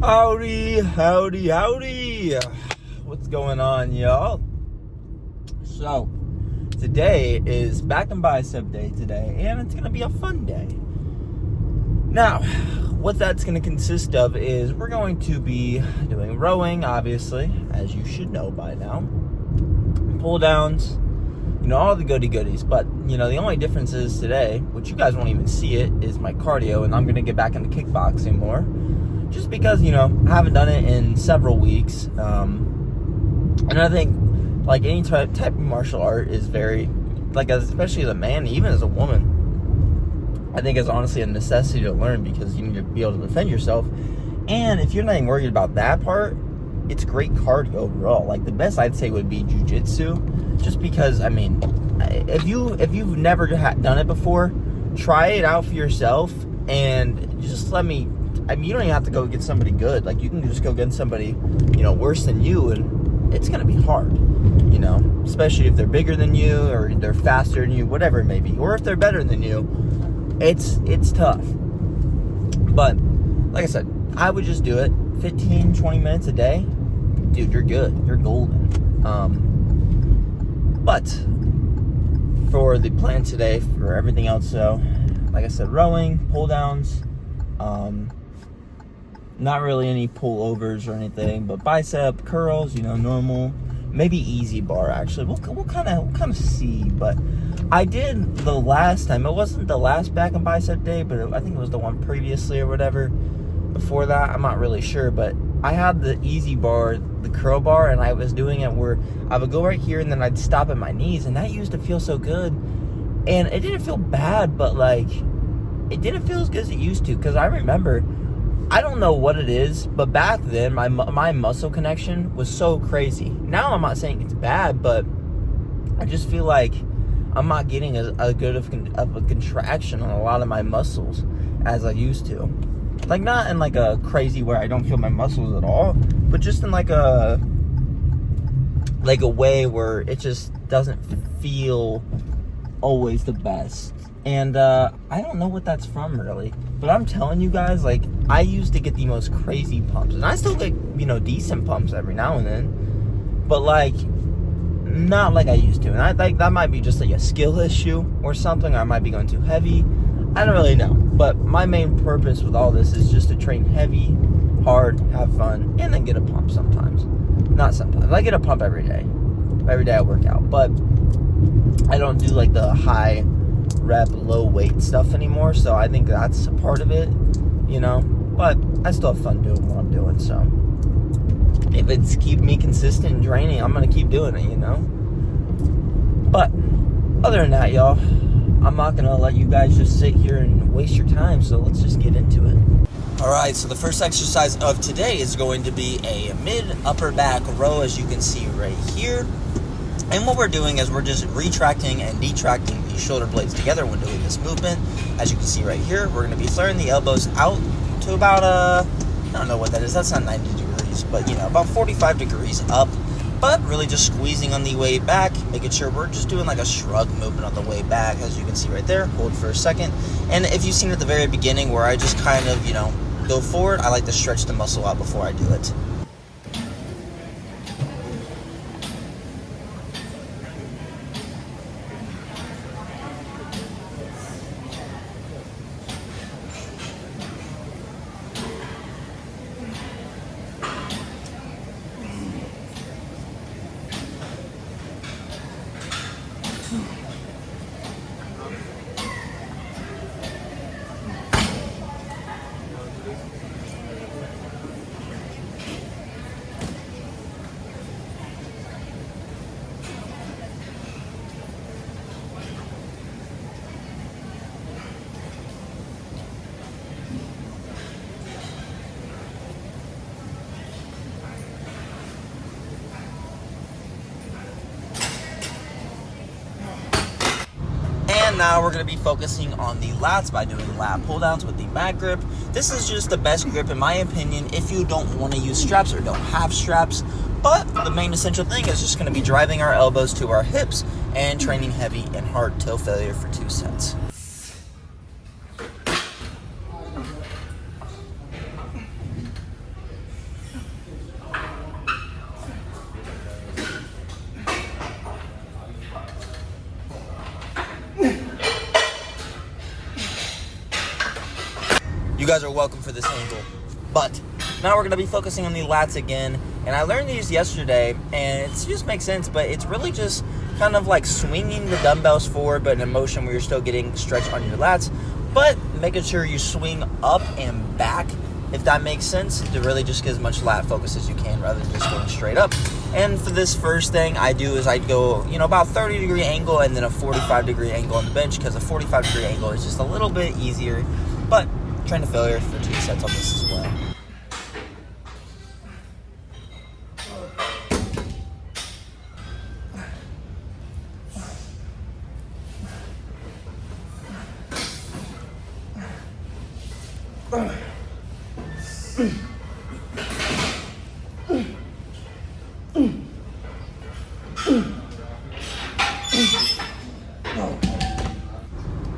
Howdy, howdy, howdy. What's going on, y'all? So, today is back and bicep day today, and it's going to be a fun day. Now, what that's going to consist of is we're going to be doing rowing, obviously, as you should know by now. Pull downs, all the goodies. But, the only difference is today, which you guys won't even see it, is my cardio, and I'm going to get back into kickboxing more. Just because, I haven't done it in several weeks. And I think, like, any type of martial art is very, especially as a man, even as a woman, I think it's honestly a necessity to learn because you need to be able to defend yourself. And if you're not even worried about that part, it's great cardio overall. Like, the best I'd say would be jiu-jitsu. Just because, if you've never done it before, try it out for yourself and just you don't even have to go get somebody good. Like, you can just go get somebody, worse than you, and it's going to be hard, especially if they're bigger than you or they're faster than you, whatever it may be. Or if they're better than you, it's tough. But, like I said, I would just do it 15, 20 minutes a day. Dude, you're good. You're golden. But for the plan today, for everything else, so, like I said, rowing, pull downs, not really any pullovers or anything, but bicep curls, normal, maybe easy bar. Actually, we'll kind of see. But I did the last time. It wasn't the last back and bicep day, but I think it was the one previously or whatever. Before that, I'm not really sure, but I had the easy bar, the curl bar, and I was doing it where I would go right here and then I'd stop at my knees, and that used to feel so good. And it didn't feel bad, but it didn't feel as good as it used to. Because I remember, I don't know what it is, but back then my muscle connection was so crazy. Now I'm not saying it's bad, but I just feel like I'm not getting as good of a contraction on a lot of my muscles as I used to. Like, not in a crazy where I don't feel my muscles at all, but just in a way where it just doesn't feel always the best. And I don't know what that's from, really. But I'm telling you guys, I used to get the most crazy pumps. And I still get, decent pumps every now and then. But, not like I used to. And I think that might be just, a skill issue or something. Or I might be going too heavy. I don't really know. But my main purpose with all this is just to train heavy, hard, have fun, and then get a pump sometimes. Not sometimes. I get a pump every day. Every day I work out. But I don't do, the high rep, low weight stuff anymore, so I think that's a part of it, but I still have fun doing what I'm doing. So if it's keep me consistent and draining, I'm gonna keep doing it, But other than that, y'all, I'm not gonna let you guys just sit here and waste your time, so let's just get into it. Alright, so the first exercise of today is going to be a mid-upper back row, as you can see right here. And what we're doing is we're just retracting and detracting the shoulder blades together when doing this movement. As you can see right here, we're going to be flaring the elbows out to about, I don't know what that is. That's not 90 degrees, but, about 45 degrees up. But really just squeezing on the way back, making sure we're just doing a shrug movement on the way back. As you can see right there, hold for a second. And if you've seen at the very beginning where I just kind of, go forward, I like to stretch the muscle out before I do it. And now we're going to be focusing on the lats by doing lat pull downs with the mat grip. This is just the best grip in my opinion if you don't want to use straps or don't have straps. But the main essential thing is just going to be driving our elbows to our hips and training heavy and hard till failure for 2 sets. guys are welcome for this angle. But now we're going to be focusing on the lats again. And I learned these yesterday, and it just makes sense, but it's really just kind of like swinging the dumbbells forward, but in a motion where you're still getting stretch on your lats, but making sure you swing up and back, if that makes sense, to really just get as much lat focus as you can rather than just going straight up. And for this first thing, I do is I go, about 30-degree angle and then a 45-degree angle on the bench, because a 45-degree angle is just a little bit easier. But train to failure for 2 sets on this as well.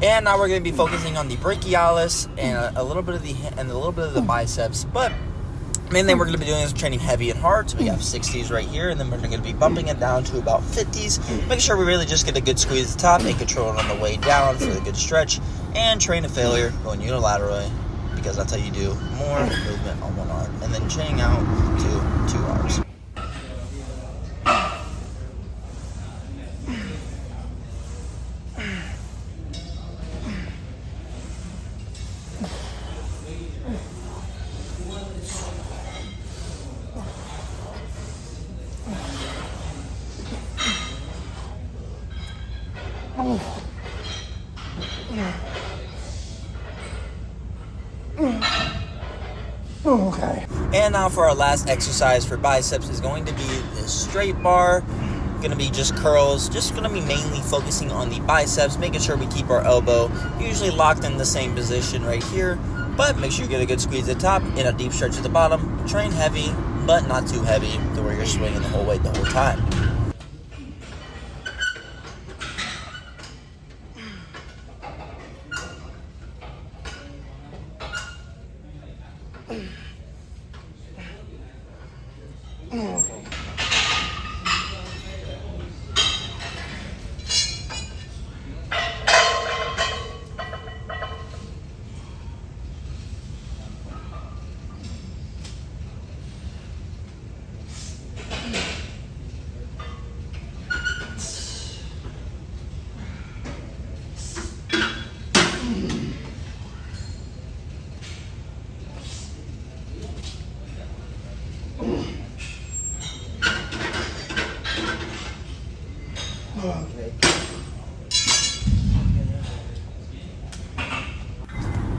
And now we're going to be focusing on the brachialis and a little bit of the biceps. But main thing we're going to be doing is training heavy and hard. So we have 60s right here, and then we're going to be bumping it down to about 50s. Make sure we really just get a good squeeze at the top and control it on the way down for the good stretch. And train to failure, going unilaterally, because that's how you do more movement on one arm. And then chaining out to 2 arms. Okay. And now for our last exercise for biceps is going to be this straight bar. Going to be just curls. Just going to be mainly focusing on the biceps, making sure we keep our elbow usually locked in the same position right here. But make sure you get a good squeeze at the top and a deep stretch at the bottom. Train heavy, but not too heavy to where you're swinging the whole weight the whole time.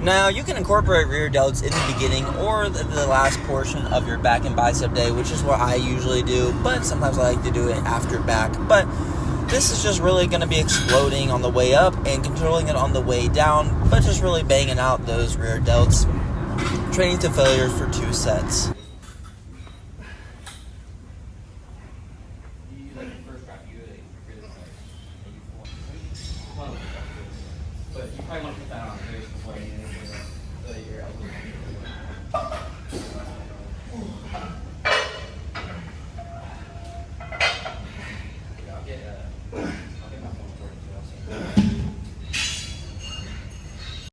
Now, you can incorporate rear delts in the beginning or the last portion of your back and bicep day, which is what I usually do, but sometimes I like to do it after back. But this is just really going to be exploding on the way up and controlling it on the way down, but just really banging out those rear delts. Training to failure for 2 sets.